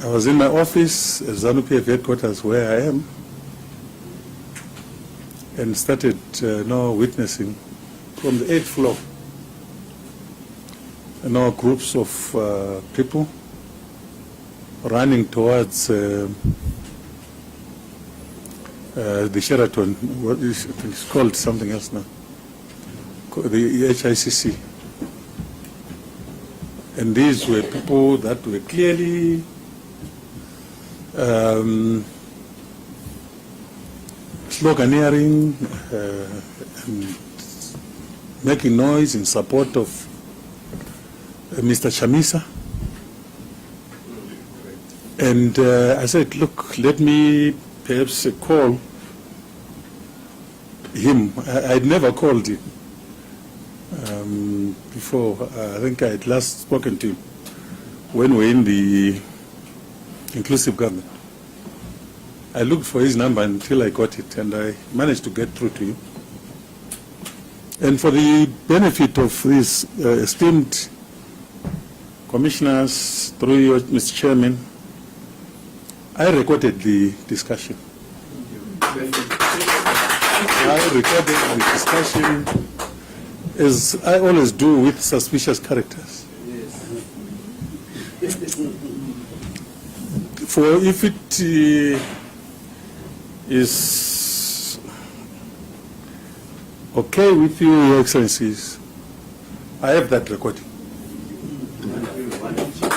I was in my office at ZANU-PF headquarters where I am, and started witnessing from the 8th floor, groups of people running towards the Sheraton. What is, I think it's called something else now, the HICC. And these were people that were clearly sloganeering and making noise in support of Mr. Chamisa. And I said, look, let me perhaps call him. I'd never called him before. I think I had last spoken to him when we were in the inclusive government. I looked for his number until I got it, and I managed to get through to him. And for the benefit of these esteemed commissioners, through you, Mr. Chairman, I recorded the discussion. I recorded the discussion, as I always do with suspicious characters. For if it is okay with you, Your Excellencies, I have that recording.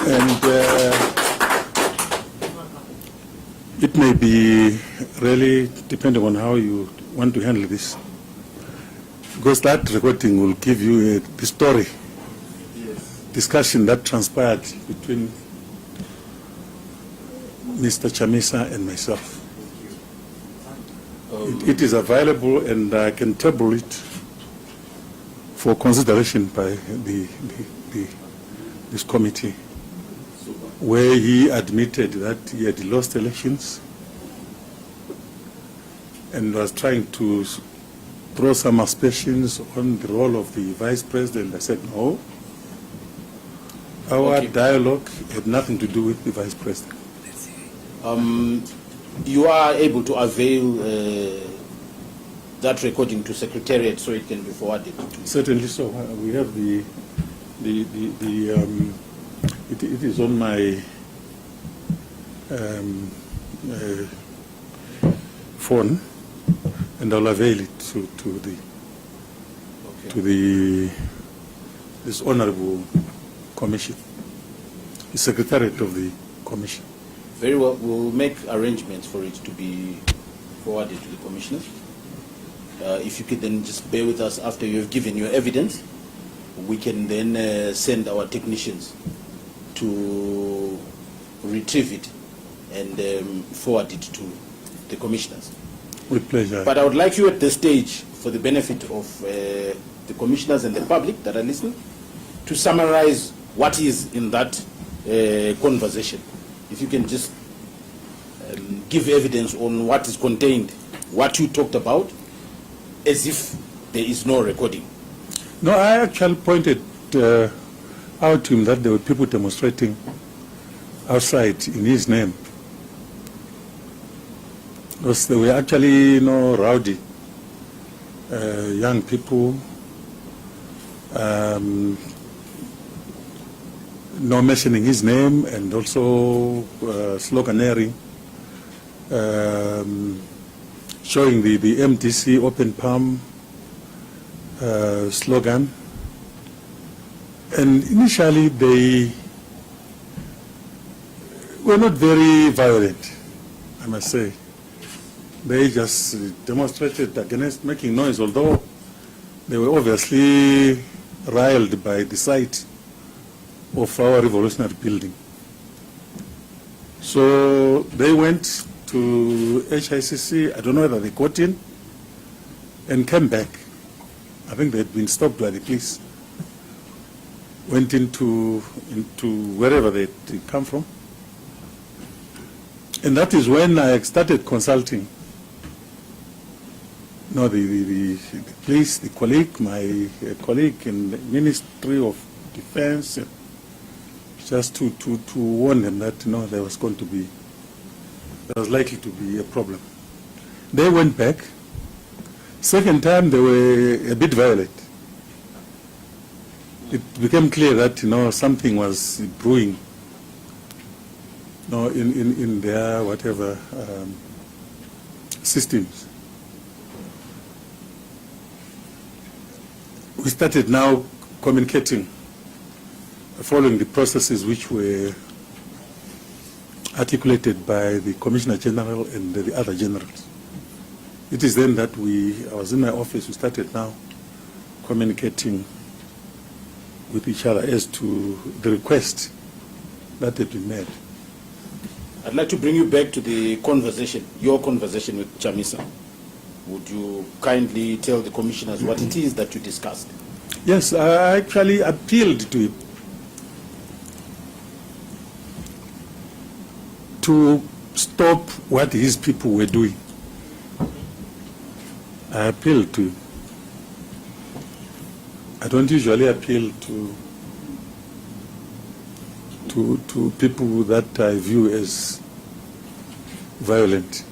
And it may be really depending on how you want to handle this, because that recording will give you the story, discussion that transpired between Mr. Chamisa and myself. It is available, and I can table it for consideration by this committee, where he admitted that he had lost elections and was trying to throw some aspersions on the role of the vice president. I said, no, our dialogue had nothing to do with the vice president. You are able to avail that recording to Secretariat so it can be forwarded? Certainly so. We have it is on my phone, and I'll avail it to this honorable commission, the Secretariat of the commission. Very well. We'll make arrangements for it to be forwarded to the commissioners. If you could then just bear with us after you have given your evidence, we can then send our technicians to retrieve it and forward it to the commissioners. With pleasure. But I would like you at this stage, for the benefit of the commissioners and the public that are listening, to summarize what is in that conversation. If you can just give evidence on what is contained, what you talked about, as if there is no recording. No, I actually pointed out to him that there were people demonstrating outside in his name. Because they were actually, rowdy young people, no mentioning his name, and also sloganeering, showing the MDC open palm slogan. And initially they were not very violent, I must say. They just demonstrated against making noise, although they were obviously riled by the sight of our revolutionary building. So they went to HICC. I don't know whether they got in and came back. I think they had been stopped by the police. Went into wherever they come from. And that is when I started consulting. No, the police, my colleague in the Ministry of Defense, just to warn them that there was likely to be a problem. They went back. Second time they were a bit violent. It became clear that something was brewing in their whatever systems. We started now communicating following the processes which were articulated by the Commissioner General and the other generals. It is then that I was in my office, we started now communicating with each other as to the request that had been made. I'd like to bring you back to the conversation, your conversation with Chamisa. Would you kindly tell the commissioners what it is that you discussed? Yes, I actually appealed to him to stop what his people were doing. I appealed to him. I don't usually appeal to people that I view as violent.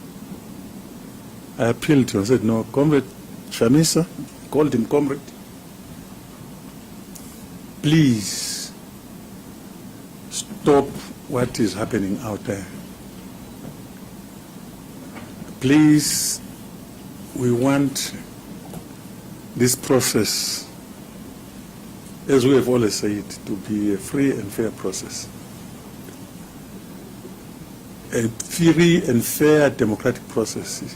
I appealed to him. I said, no, Comrade Chamisa, called him Comrade, please stop what is happening out there. Please, we want this process, as we have always said, to be a free and fair process. A free and fair democratic process.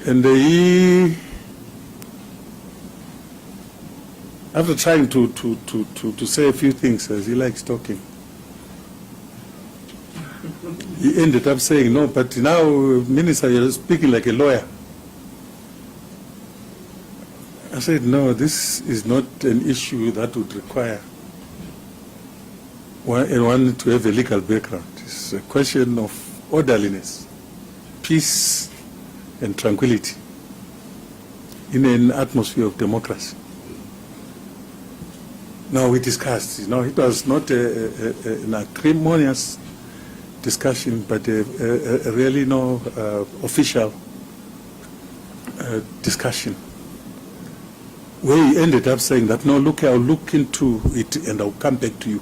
And he, after trying to say a few things, as he likes talking, he ended up saying, no, but now, Minister, you're speaking like a lawyer. I said, no, this is not an issue that would require one to have a legal background. It's a question of orderliness, peace, and tranquility in an atmosphere of democracy. Now, we discussed, it was not an acrimonious discussion, but a really official discussion, where he ended up saying that, no, look, I'll look into it and I'll come back to you.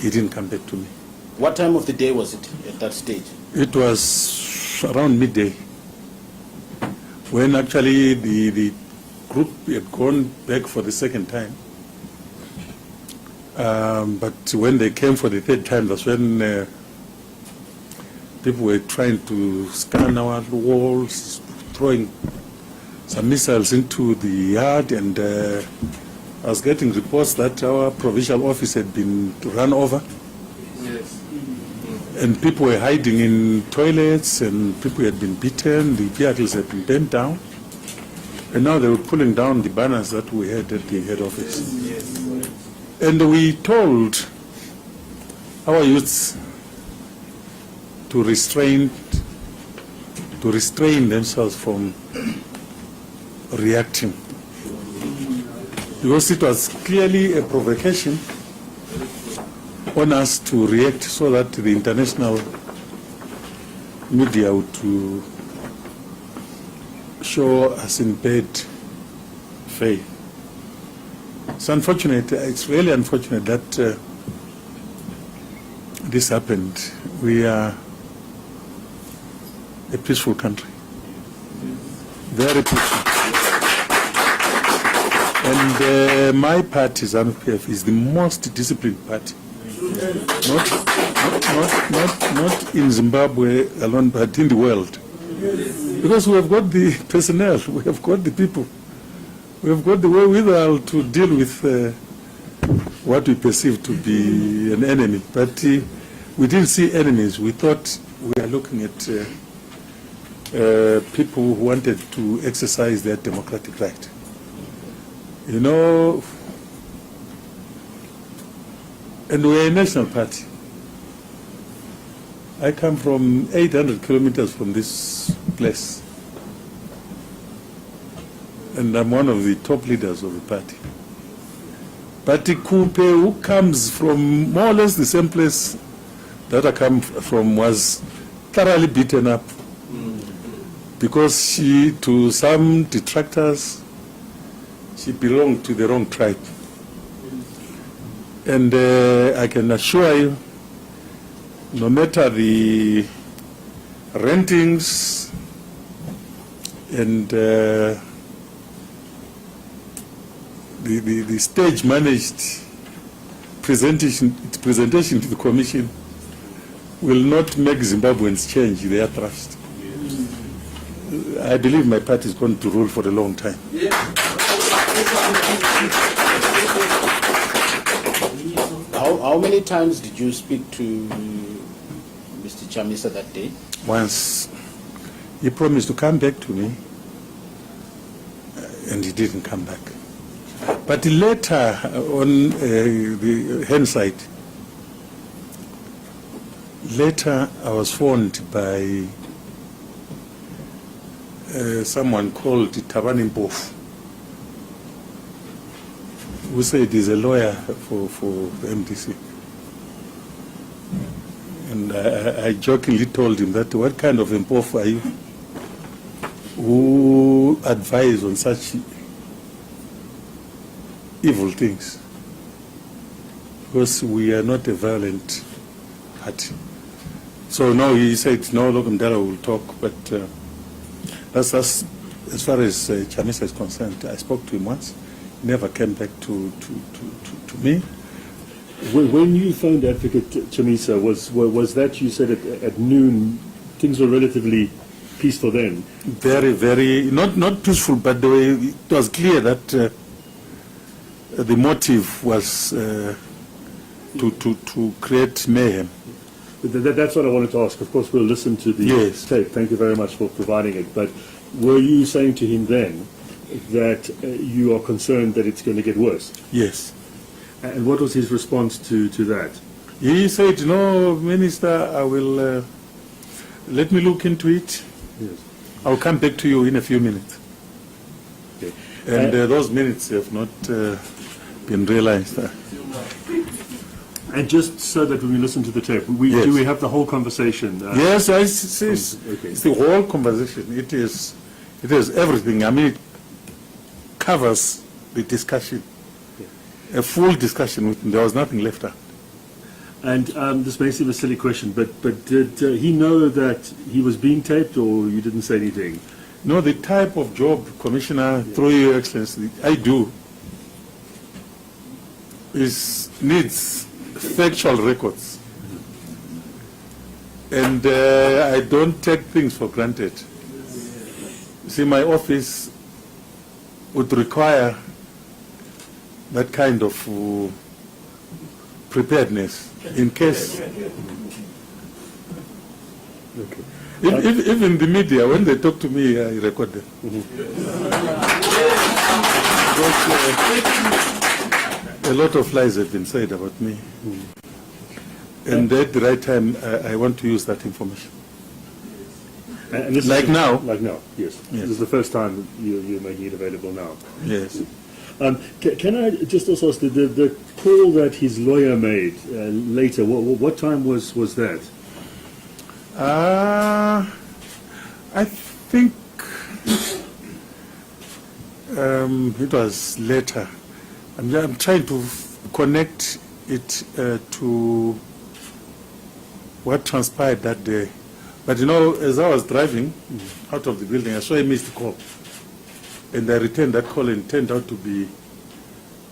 He didn't come back to me. What time of the day was it at that stage? It was around midday, when actually the group had gone back for the second time. But when they came for the third time, that's when people were trying to scan our walls, throwing some missiles into the yard, and I was getting reports that our provincial office had been run over. Yes. And people were hiding in toilets, and people had been beaten, the vehicles had been bent down, and now they were pulling down the banners that we had at the head office. Yes. And we told our youths to restrain themselves from reacting, because it was clearly a provocation on us to react, so that the international media would to show us in bad faith. It's unfortunate, it's really unfortunate that this happened. We are a peaceful country, very peaceful. And my party, ZANU-PF, is the most disciplined party. Not in Zimbabwe alone, but in the world. Because we have got the personnel, we have got the people, we have got the wherewithal to deal with what we perceive to be an enemy. But we didn't see enemies. We thought we were looking at people who wanted to exercise their democratic right. You know, and we're a national party. I come from 800 kilometers from this place, and I'm one of the top leaders of the party. But Kupe, who comes from more or less the same place that I come from, was thoroughly beaten up because she, to some detractors, she belonged to the wrong tribe. And I can assure you, no matter the rentings and the stage managed presentation to the commission will not make Zimbabweans change their thrust. I believe my party is going to rule for a long time. How many times did you speak to Mr. Chamisa that day? Once. He promised to come back to me, and he didn't come back. But later, on the hindsight, later I was phoned by someone called Obert Mpofu, who said he's a lawyer for the MDC. And I jokingly told him that, what kind of Mpofu are you who advise on such evil things? Because we are not a violent party. So no, he said, no, Lokumdala will talk, but that's as far as Chamisa is concerned. I spoke to him once, never came back to me. When you phoned Advocate Chamisa, was that, you said at noon, things were relatively peaceful then? Very, very, not peaceful, but the way it was clear that the motive was to create mayhem. That's what I wanted to ask. Of course, we'll listen to the tape. Thank you very much for providing it. But were you saying to him then that you are concerned that it's going to get worse? Yes. And what was his response to that? He said, no, Minister, I will, let me look into it. Yes. I'll come back to you in a few minutes. Okay. And those minutes have not been realized. And just so that when we listen to the tape, do we have the whole conversation? Yes, it's the whole conversation. It is everything. I mean, it covers the discussion, a full discussion with him. There was nothing left out. And this may seem a silly question, but did he know that he was being taped, or you didn't say anything? No, the type of job, Commissioner, through Your Excellency, I do needs factual records. And I don't take things for granted. See, my office would require that kind of preparedness in case. Okay. Even the media, when they talk to me, I record them. A lot of lies have been said about me. And at the right time, I want to use that information. And this like now? Like now, yes. This is the first time you're making it available now. Yes. Can I just also ask, the call that his lawyer made later, what time was that? I think it was later. I'm trying to connect it to what transpired that day. But you know, as I was driving out of the building, I saw a missed call. And I returned that call, and it turned out to be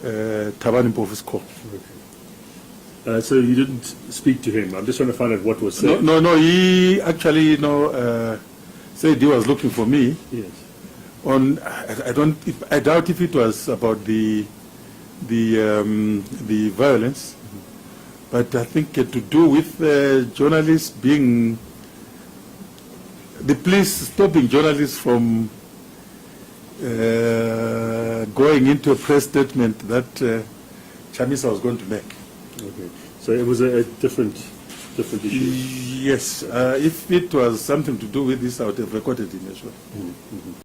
Obert Mpofu's call. Okay. So you didn't speak to him. I'm just trying to find out what was said. No. He actually, said he was looking for me. Yes. I doubt if it was about the violence, but I think to do with journalists being, the police stopping journalists from going into a press statement that Chamisa was going to make. Okay. So it was a different issue. Yes. If it was something to do with this, I would have recorded it as well.